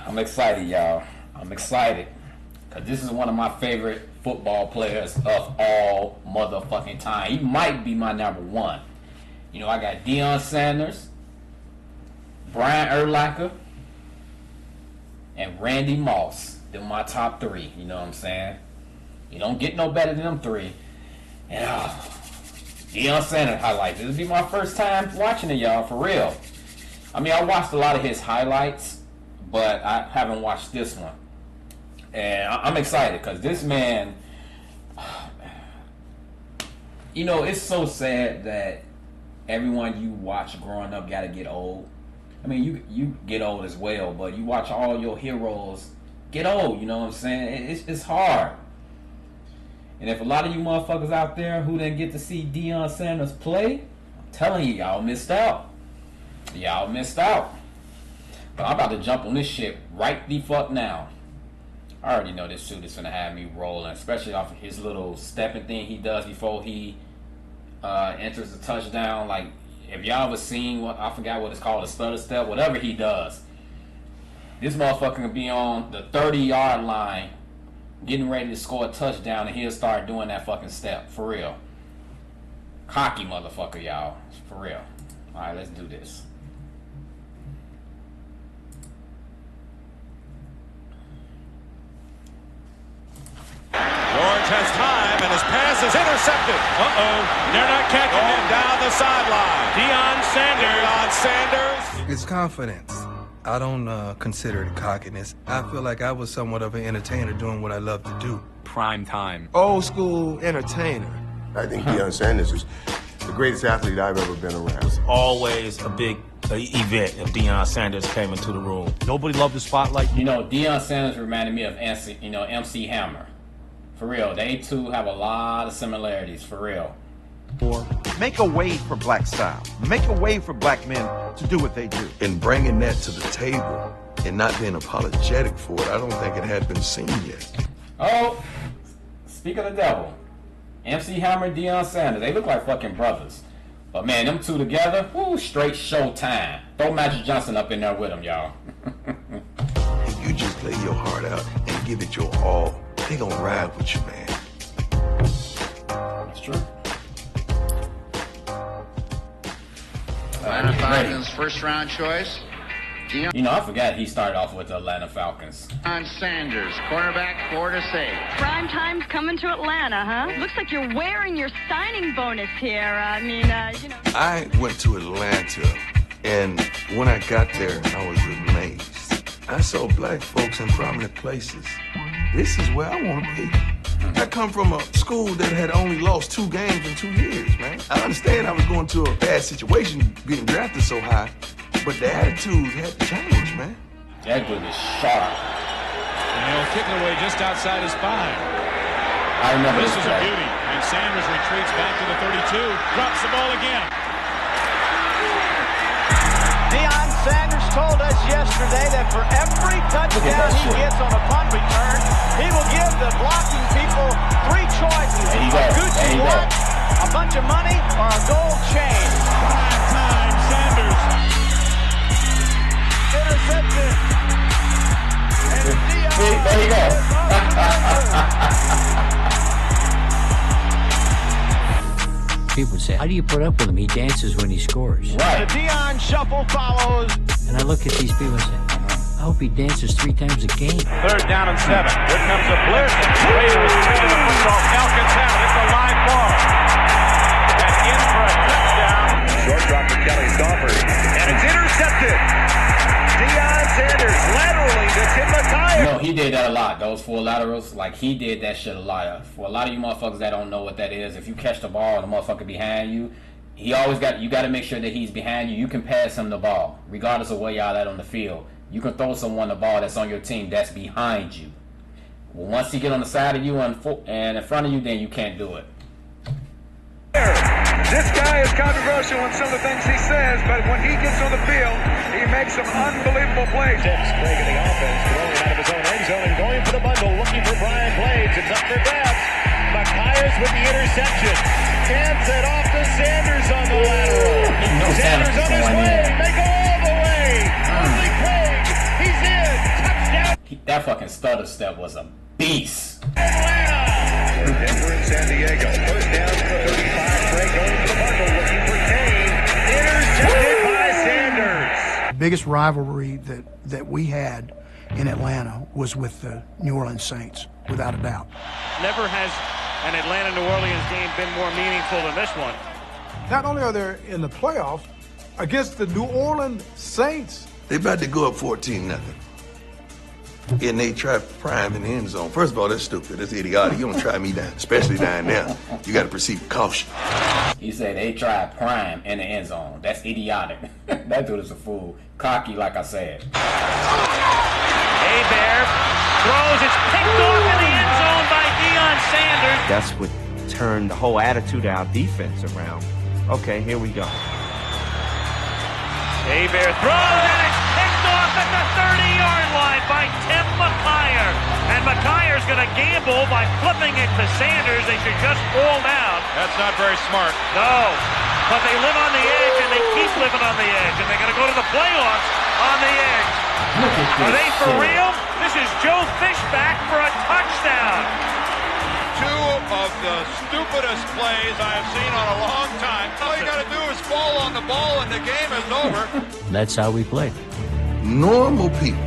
I'm excited, y'all. I'm excited. Because this is one of my favorite football players of all motherfucking time. He might be my number one. You know, I got Deion Sanders, Brian Urlacher, and Randy Moss. They're my top three. You know what I'm saying? You don't get no better than them three. And Deion Sanders highlights. This will be my first time watching it, y'all, for real. I mean, I watched a lot of his highlights, but I haven't watched this one. And I'm excited because this man, you know, it's so sad that everyone you watch growing up got to get old. I mean, you get old as well, but you watch all your heroes get old, you know what I'm saying? It's hard. And if a lot of you motherfuckers out there who didn't get to see Deion Sanders play, I'm telling you, y'all missed out. Y'all missed out. But I'm about to jump on this shit right the fuck now. I already know this suit is gonna have me rolling, especially off of his little stepping thing he does before he enters the touchdown. Like, if y'all ever seen what, I forgot what it's called, a stutter step, whatever he does. This motherfucker can be on the 30-yard line getting ready to score a touchdown and he'll start doing that fucking step. For real. Cocky motherfucker, y'all. For real. Alright, let's do this. George has time, and his pass is intercepted. They're not catching him down the sideline. Deion Sanders. It's confidence. I don't consider it cockiness. I feel like I was somewhat of an entertainer doing what I love to do. Prime time. Old school entertainer. I think Deion Sanders is the greatest athlete I've ever been around. It's always a big event if Deion Sanders came into the room. Nobody loved the spotlight. You know, Deion Sanders reminded me of MC Hammer. For real, they two have a lot of similarities, for real. Make a way for black style. Make a way for black men to do what they do. And bringing that to the table and not being apologetic for it, I don't think it had been seen yet. Oh, speak of the devil. MC Hammer and Deion Sanders, they look like fucking brothers. But man, them two together, woo, straight showtime. Throw Magic Johnson up in there with them, y'all. If you just lay your heart out and give it your all, they gonna ride with you, man. That's true. Atlanta Falcons first round choice. You know, I forgot he started off with the Atlanta Falcons. Deion Sanders, cornerback, Florida State. Prime time's coming to Atlanta, huh? Looks like you're wearing your signing bonus here. You know. I went to Atlanta, and when I got there, I was amazed. I saw black folks in prominent places. This is where I want to be. I come from a school that had only lost 2 games in 2 years, man. I understand I was going to a bad situation being drafted so high, but the attitude had to change, man. That dude is sharp. And he'll kick it away just outside his spine. I remember This is a play. beauty. And Sanders retreats back to the 32. Drops the ball again. Deion Sanders told us yesterday that for every touchdown he gets on a punt return, he will give the blocking people 3 choices. A Gucci watch, a bunch of money, or a gold chain. Prime time, Sanders. Intercepted. And Deion There you go. People say, how do you put up with him? He dances when he scores. Right. The Deion shuffle follows. And I look at these people and say, I hope he dances 3 times a game. 3rd down and 7. Here comes a blitz. Raiders carry the football. Falcons have it. It's a live ball. And in for a touchdown. Short drop to Kelly Stafford. And it's intercepted. Deion Sanders laterally to Tim McKay. No, he did that a lot. Those 4 laterals, like he did that shit a lot. For a lot of you motherfuckers that don't know what that is, if you catch the ball and the motherfucker behind you, you got to make sure that he's behind you. You can pass him the ball, regardless of where y'all at on the field. You can throw someone the ball that's on your team that's behind you. Well, once he get on the side of you and in front of you, then you can't do it. This guy is controversial in some of the things he says, but when he gets on the field, he makes some unbelievable plays. Tips Craig in the offense, throwing out of his own end zone and going for the bundle, looking for Brian Blades. It's up for grabs. Machias with the interception. Hands it off to Sanders on the lateral. Sanders on his way. They go all the way. Only Craig. He's in. Touchdown. stutter step was a beast. Atlanta! Denver and San Diego. First down to the 35. Gray going to the bundle, looking for Kane. Intercepted by Sanders. The biggest rivalry that we had in Atlanta was with the New Orleans Saints, without a doubt. Never has an Atlanta-New Orleans game been more meaningful than this one. Not only are they in the playoffs, against the New Orleans Saints. They about to go up 14-0. And they try prime in the end zone. First of all, that's stupid. That's idiotic. You don't try me down, especially down there. You got to proceed with caution. He said they tried prime in the end zone. That's idiotic. That dude is a fool. Cocky, like I said. Hebert throws. It's picked off in the end zone by Deion Sanders. That's what turned the whole attitude of our defense around. Okay, here we go. Hebert throws, and it's picked off at the 30-yard line by Tim McKyer. And McKyer's going to gamble by flipping it to Sanders. They should just fall down. That's not very smart. No, but they live on the edge, and they keep living on the edge. And they're going to go to the playoffs on the edge. Are they for real? This is Joe Fishback for a touchdown. Two of the stupidest plays I have seen on a long time. All you got to do is fall on the ball and the game is over. That's how we play. Normal people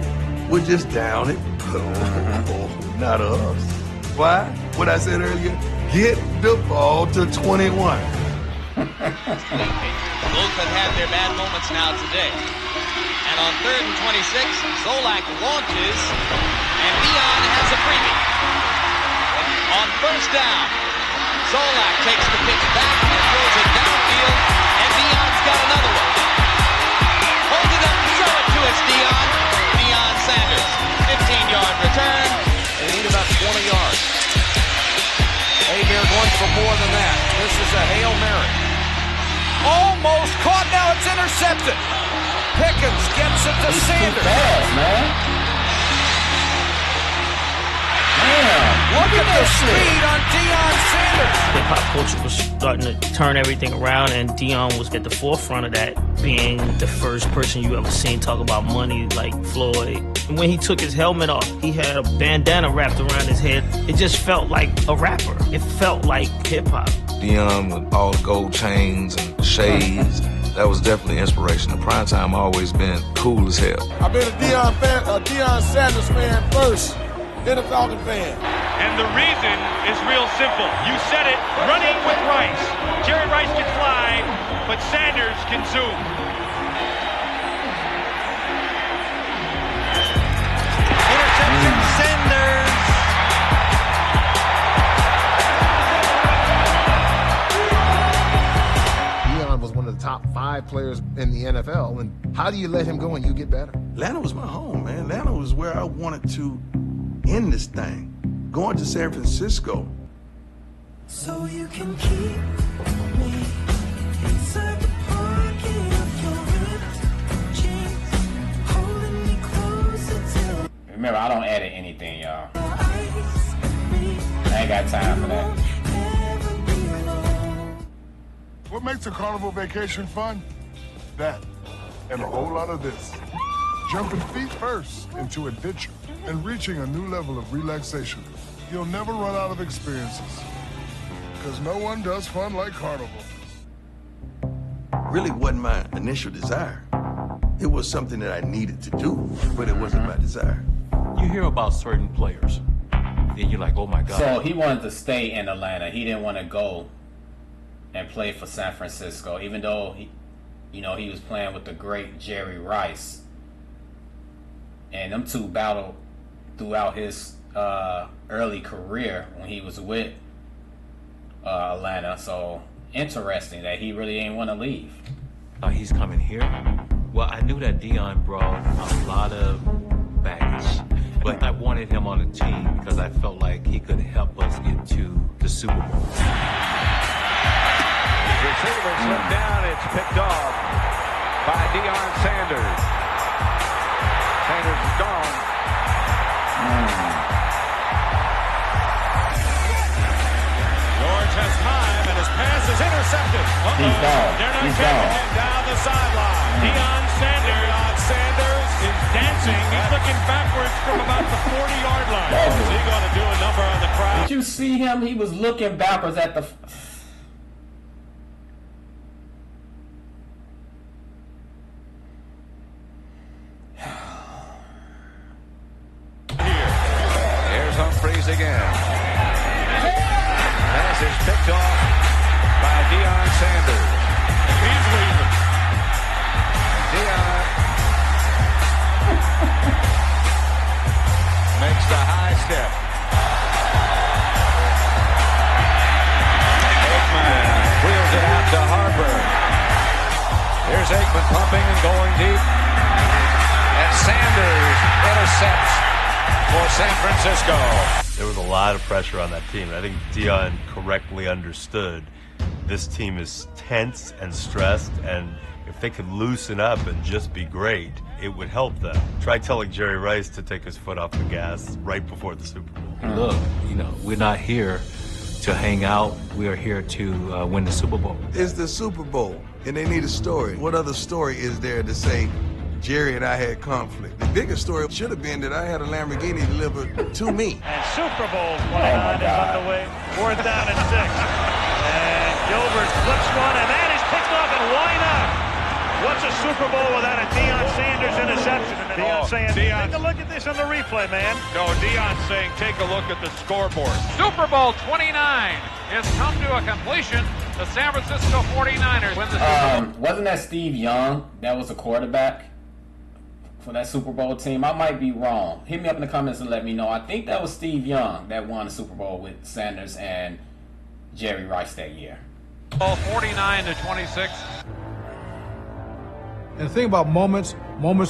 would just down it. Oh, not us. Why? What I said earlier, get the ball to 21. Both have had their bad moments now today. And on 3rd and 26, Zolak launches, and Deion has a freebie. On first down, Zolak takes the pitch back and throws it downfield, and Deion's got another one. Hold it up and throw it to us, Deion. Deion Sanders, 15-yard return. They need about 20 yards. Hebert going for more than that. This is a Hail Mary. Almost caught, now it's intercepted. Pickens gets it to Sanders. Fast, man. Look at the speed on Deion Sanders. Hip-hop culture was starting to turn everything around, and Deion was at the forefront of that, being the first person you ever seen talk about money like Floyd. And when he took his helmet off, he had a bandana wrapped around his head. It just felt like a rapper. It felt like hip-hop. Deion with all the gold chains and shades. That was definitely inspiration. The primetime always been cool as hell. I've been a Deion Sanders fan first, then a Falcon fan. And the reason is real simple. You said it, running with Rice. Jerry Rice can fly, but Sanders can zoom. Interception, Sanders. Deion was one of the top 5 players in the NFL, and how do you let him go and you get better? Atlanta was my home, man. Atlanta was where I wanted to end this thing. Going to San Francisco. So you can keep me inside the pocket of your ripped jeans, holding me closer till. Remember, I don't edit anything, y'all. I ain't got time for that. What makes a carnival vacation fun? That, and a whole lot of this. Jumping feet first into adventure and reaching a new level of relaxation. You'll never run out of experiences, because no one does fun like Carnival. Really wasn't my initial desire. It was something that I needed to do, but it wasn't my desire. You hear about certain players, then you're like, oh my God. So he wanted to stay in Atlanta. He didn't want to go and play for San Francisco, even though he was playing with the great Jerry Rice. And them two battled throughout his early career when he was with Atlanta. So interesting that he really didn't want to leave. He's coming here. Well, I knew that Deion brought a lot of baggage, but I wanted him on the team because I felt like he could help us get to the Super Bowl. Receiver slipped down. It's picked off by Deion Sanders. Sanders is gone. George has time, and his pass is intercepted. He's gone. They're not He's taking gone. him down the sideline. Deion Sanders is dancing Racing. He's looking backwards from about the 40-yard line. Is he going to do a number on the crowd? Did you see him? He was looking backwards at the... Here's Humphreys again. Pass is picked off by Deion Sanders. He's leaving. Deion makes the high step. Aikman wheels it out to Harper. Here's Aikman pumping and going deep. And Sanders intercepts for San Francisco. There was a lot of pressure on that team. I think Deion correctly understood this team is tense and stressed, and if they could loosen up and just be great, it would help them. Try telling Jerry Rice to take his foot off the gas right before the Super Bowl. Look, we're not here to hang out. We are here to win the Super Bowl. It's the Super Bowl, and they need a story. What other story is there to say Jerry and I had conflict? The biggest story should have been that I had a Lamborghini delivered to me. And Super Bowl 29 is underway. 4th down and 6. And Gilbert flips one, and that is picked off, and why not? What's a Super Bowl without a Deion Sanders interception? And Deion saying, take a look at this on the replay, man. No, Deion's saying, take a look at the scoreboard. Super Bowl 29 has come to a completion. The San Francisco 49ers win the Super Bowl. Wasn't that Steve Young that was the quarterback for that Super Bowl team? I might be wrong. Hit me up in the comments and let me know. I think that was Steve Young that won the Super Bowl with Sanders and Jerry Rice that year. 49-26. And the thing about moments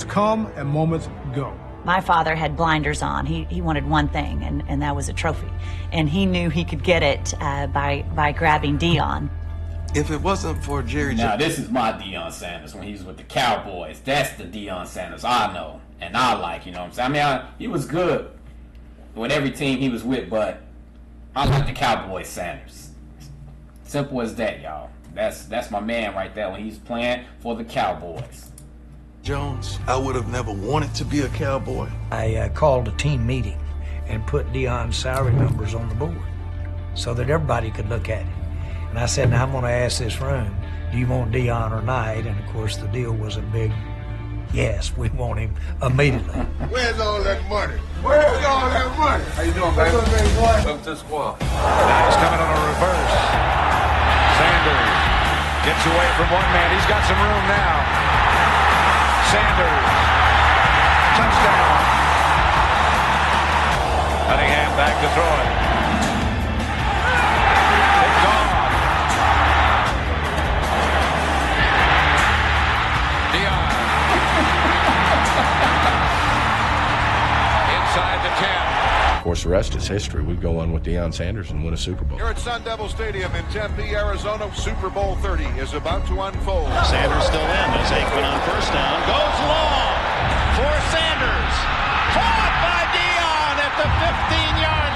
come and moments go. My father had blinders on. He wanted one thing, and that was a trophy. And he knew he could get it by grabbing Deion. If it wasn't for Jerry... Now, this is my Deion Sanders when he was with the Cowboys. That's the Deion Sanders I know and I like, you know what I'm saying? I mean, he was good with every team he was with, but I like the Cowboys Sanders. Simple as that, y'all. That's my man right there when he's playing for the Cowboys. Jones, I would have never wanted to be a Cowboy. I called a team meeting and put Deion's salary numbers on the board so that everybody could look at it. And I said, now I'm going to ask this room, do you want Deion or Knight? And of course the deal was a big yes, we want him immediately. Where's all that money? Where's all that money? How you doing, baby? Welcome to the squad. Now he's coming on a reverse. Sanders gets away from one man. He's got some room now. Sanders. Touchdown. Cunningham back to throw it. It's gone. Deion. Inside the 10. Of course, the rest is history. We go on with Deion Sanders and win a Super Bowl. Here at Sun Devil Stadium in Tempe, Arizona, Super Bowl 30 is about to unfold. Sanders still in as Aikman on first down. Goes long for Sanders. Caught by Deion at the 15-yard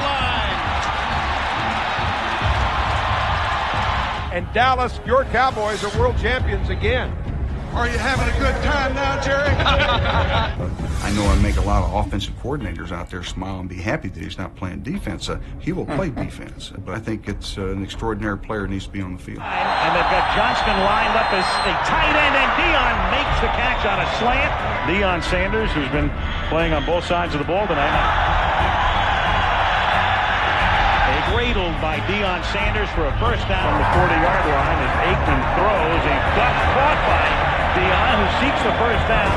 line. And Dallas, your Cowboys are world champions again. Are you having a good time now, Jerry? I know I make a lot of offensive coordinators out there smile and be happy that he's not playing defense. He will play defense, but I think it's an extraordinary player needs to be on the field. And they've got Johnston lined up as a tight end, and Deion makes the catch on a slant. Deion Sanders, who's been playing on both sides of the ball tonight. Cradled by Deion Sanders for a first down on the 40-yard line as Aikman throws. A duck caught by Deion, who seeks the first down.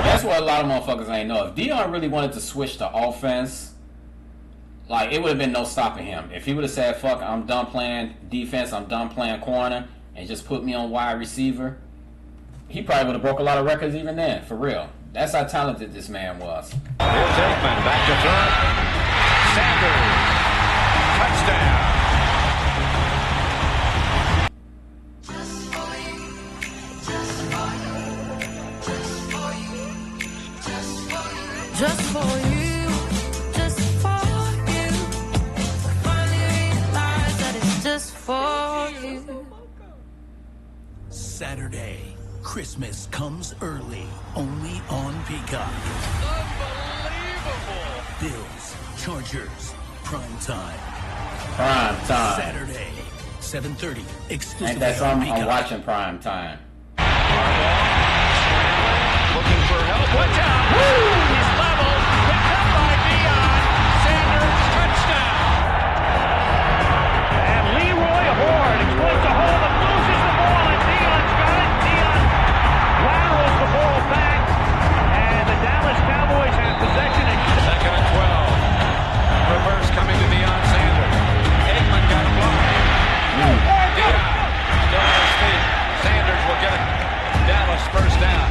That's what a lot of motherfuckers ain't know. If Deion really wanted to switch to offense, like, it would have been no stopping him. If he would have said, fuck, I'm done playing defense, I'm done playing corner, and just put me on wide receiver, he probably would have broke a lot of records even then, for real. That's how talented this man was. Here's Aikman back to throw. Sanders. Touchdown. Just for you, just for you. I finally realized that it's just for you. Saturday, Christmas comes early, only on Peacock. Bills, Chargers, prime time. Prime time. Saturday, 7:30. Exclusively Ain't that on something? I'm Peacock. watching prime time. Looking for help. Watch out! He's level. Picked up by Deion. Sanders, touchdown. And Leroy Horde exploits a hole and loses the ball, and Deion's got it. Deion laterals the ball back, and the Dallas Cowboys have possession. Second and 12. Reverse coming to Deion Sanders. Aikman got a block. Deion still on his feet. Sanders will get it. Dallas first down.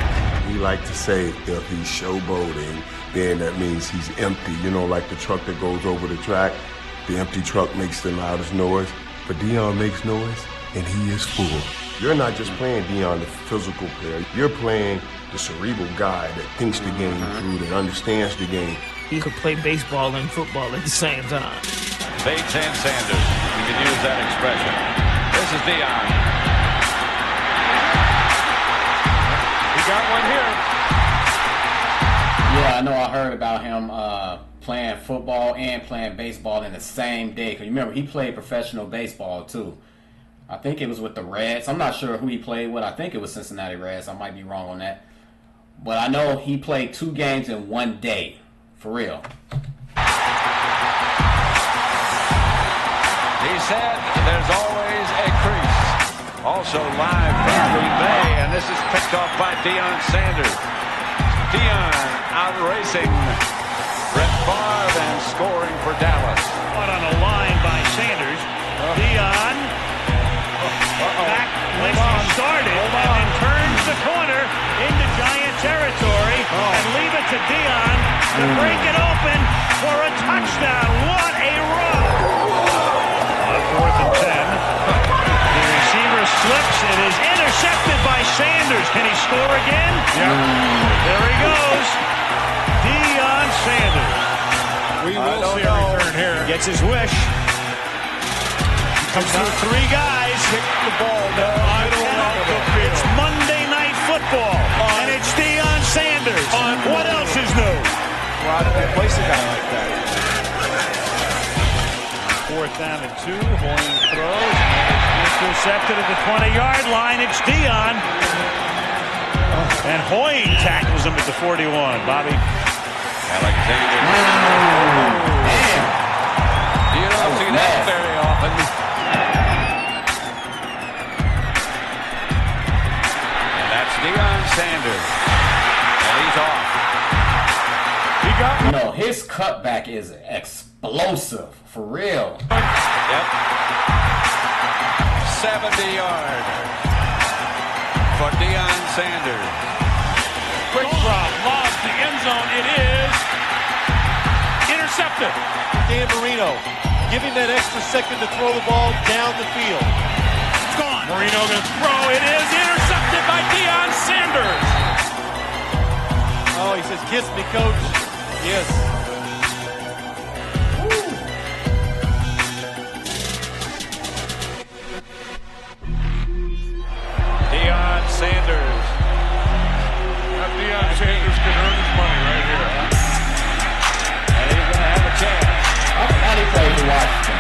We like to say if he's showboating, then that means he's empty. You know, like the truck that goes over the track. The empty truck makes the loudest noise, but Deion makes noise, and he is full. You're not just playing Deion, the physical player. You're playing the cerebral guy that thinks the game through, that understands the game. He could play baseball and football at the same time. Bates and Sanders. You can use that expression. This is Deion. He got one here. Yeah, I know I heard about him playing football and playing baseball in the same day. Because remember, he played professional baseball too. I think it was with the Reds. I'm not sure who he played with. I think it was Cincinnati Reds. I might be wrong on that. But I know he played 2 games in one day. For real. He said there's always a crease. Also live from Green Bay, and this is picked off by Deion Sanders. Deion out racing Brett Favre and scoring for Dallas. Caught on a line by Sanders. Deion back when he started and then turns the corner into Giant territory and leave it to Deion to break it open for a touchdown. What a run! On 4th and 10, the receiver slips. It is intercepted by Sanders. Can he score again? Yep. There he goes. Deion Sanders. We will see a return here. Gets his wish. Comes through 3 guys. Kick the ball down the middle of the field. It's Monday Night Football, and it's Deion Sanders. What else is new? Well, how did they place a guy like that? 4th down and 2. Hoying throws. Intercepted at the 20-yard line. It's Deion. And Hoying tackles him at the 41. Bobby. Alexander. You don't see that very often. And that's Deion Sanders. And he's off. He got You know, his cutback is explosive. For real. Yep. 70-yard for Deion Sanders. Quick drop, lost the end zone. It is intercepted. Dan Marino giving that extra second to throw the ball down the field. It's gone. Marino going to throw. It is intercepted by Deion Sanders. Oh, he says, kiss me, coach. Yes. Deion Sanders. Deion Sanders can earn his money right here. And he's going to have a chance. I forgot he played for Washington.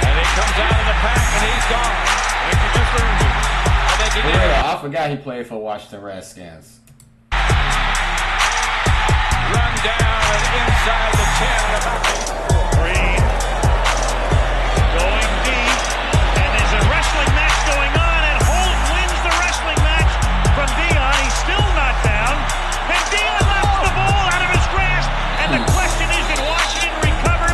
And he comes out of the pack and he's gone. I think he just earned it. I think he For did. real, I forgot he played for Washington Redskins. Run down inside the 10. Green going deep, and there's a wrestling match going on, and Holt wins the wrestling match from Deion. He's still not down, and Deion left the ball out of his grasp, and the question is, did Washington recover?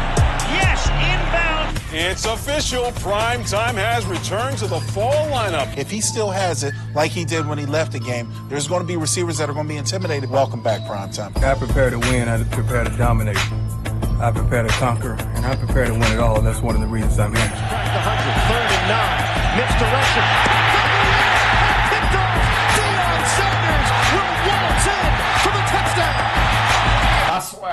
Yes, inbound. It's official. Prime time has returned to the fall lineup. If he still has it, like he did when he left the game, there's going to be receivers that are going to be intimidated. Welcome back, Prime Time. I prepare to win. I prepare to dominate. I prepare to conquer, and I prepare to win it all. That's one of the reasons I'm here. Crack the 100, 3rd and 9. Mitch direction. Picked off. Deion Sanders will waltz in for the touchdown. I swear,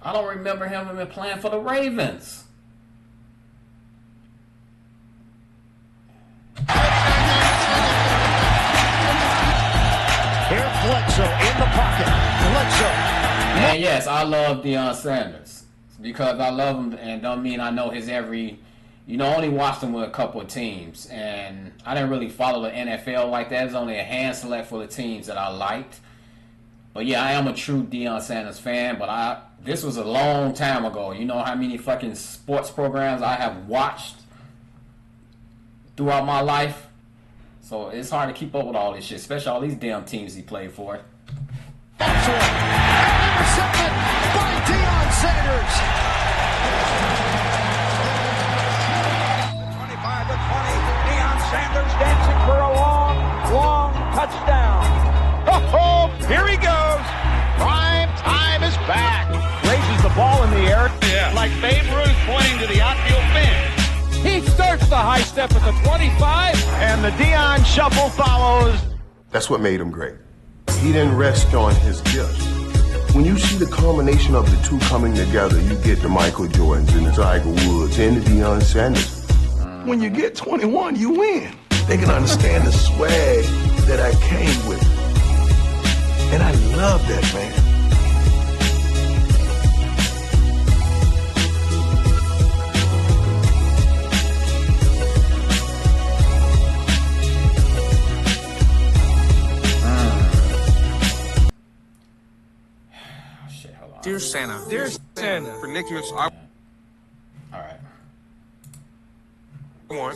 I don't remember him even playing for the Ravens. Here, Bledsoe in the pocket. Bledsoe. Man, yeah, yes, I love Deion Sanders because I love him, and don't mean I know his every. I only watched him with a couple of teams, and I didn't really follow the NFL like that. There's only a hand select for the teams that I liked. But yeah, I am a true Deion Sanders fan, but this was a long time ago. You know how many fucking sports programs I have watched throughout my life? So it's hard to keep up with all this shit, especially all these damn teams he played for. Intercepted by Deion Sanders. 25 to 20. Deion Sanders dancing for a long touchdown. Oh, here he goes. Prime time is back. Raises the ball in the air like Babe Ruth pointing to the outfield fence. He starts the high step at the 25, and the Deion shuffle follows. That's what made him great. He didn't rest on his gifts. When you see the culmination of the two coming together, you get the Michael Jordans and the Tiger Woods and the Deion Sanders. When you get 21, you win. They can understand the swag that I came with. And I love that, man. Dear Santa. Dear Santa. For Nicholas, I... Alright. Come on.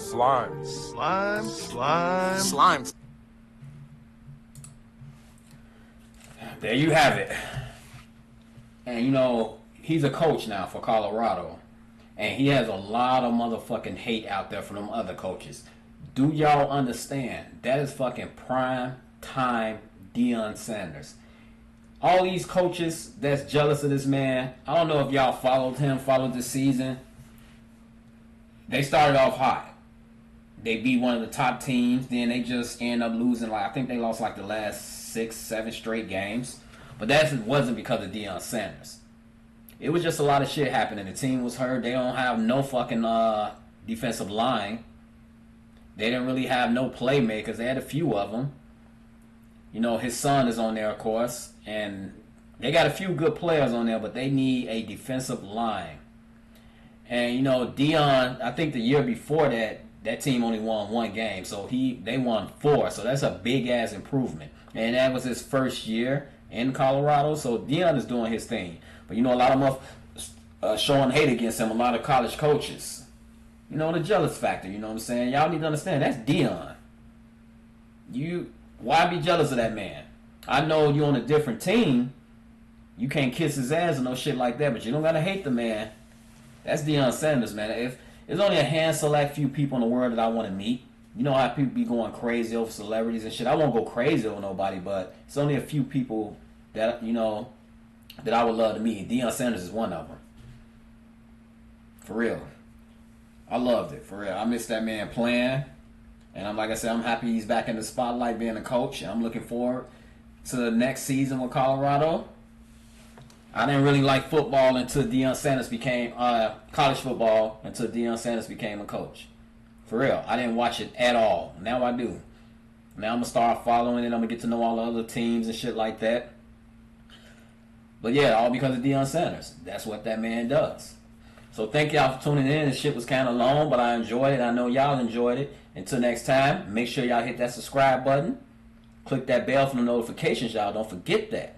Slime. There you have it. And he's a coach now for Colorado. And he has a lot of motherfucking hate out there from them other coaches. Do y'all understand? That is fucking prime time Deion Sanders. All these coaches that's jealous of this man, I don't know if y'all followed this season. They started off hot. They beat one of the top teams, then they just end up losing. I think they lost the last 6-7 straight games. But that wasn't because of Deion Sanders. It was just a lot of shit happening. The team was hurt. They don't have no fucking defensive line. They didn't really have no playmakers. They had a few of them. His son is on there, of course. And they got a few good players on there, but they need a defensive line. And, Deion, I think the year before that team only won one game. So they won 4. So that's a big-ass improvement. And that was his first year in Colorado. So Deion is doing his thing. But, a lot of them are showing hate against him, a lot of college coaches. The jealous factor, you know what I'm saying? Y'all need to understand, that's Deion. Why be jealous of that man? I know you on a different team. You can't kiss his ass or no shit like that, but you don't gotta hate the man. That's Deion Sanders, man. If there's only a hand select few people in the world that I want to meet. You know how people be going crazy over celebrities and shit. I won't go crazy over nobody, but it's only a few people that that I would love to meet. Deion Sanders is one of them. For real. I loved it, for real. I missed that man playing. And like I said, I'm happy he's back in the spotlight being a coach. And I'm looking forward to the next season with Colorado. I didn't really like football until Deion Sanders became college football until Deion Sanders became a coach. For real, I didn't watch it at all. Now I do. Now I'm gonna start following it. I'm gonna get to know all the other teams and shit like that. But yeah, all because of Deion Sanders. That's what that man does. So thank y'all for tuning in. This shit was kind of long, but I enjoyed it. I know y'all enjoyed it. Until next time, make sure y'all hit that subscribe button. Click that bell for the notifications, y'all. Don't forget that.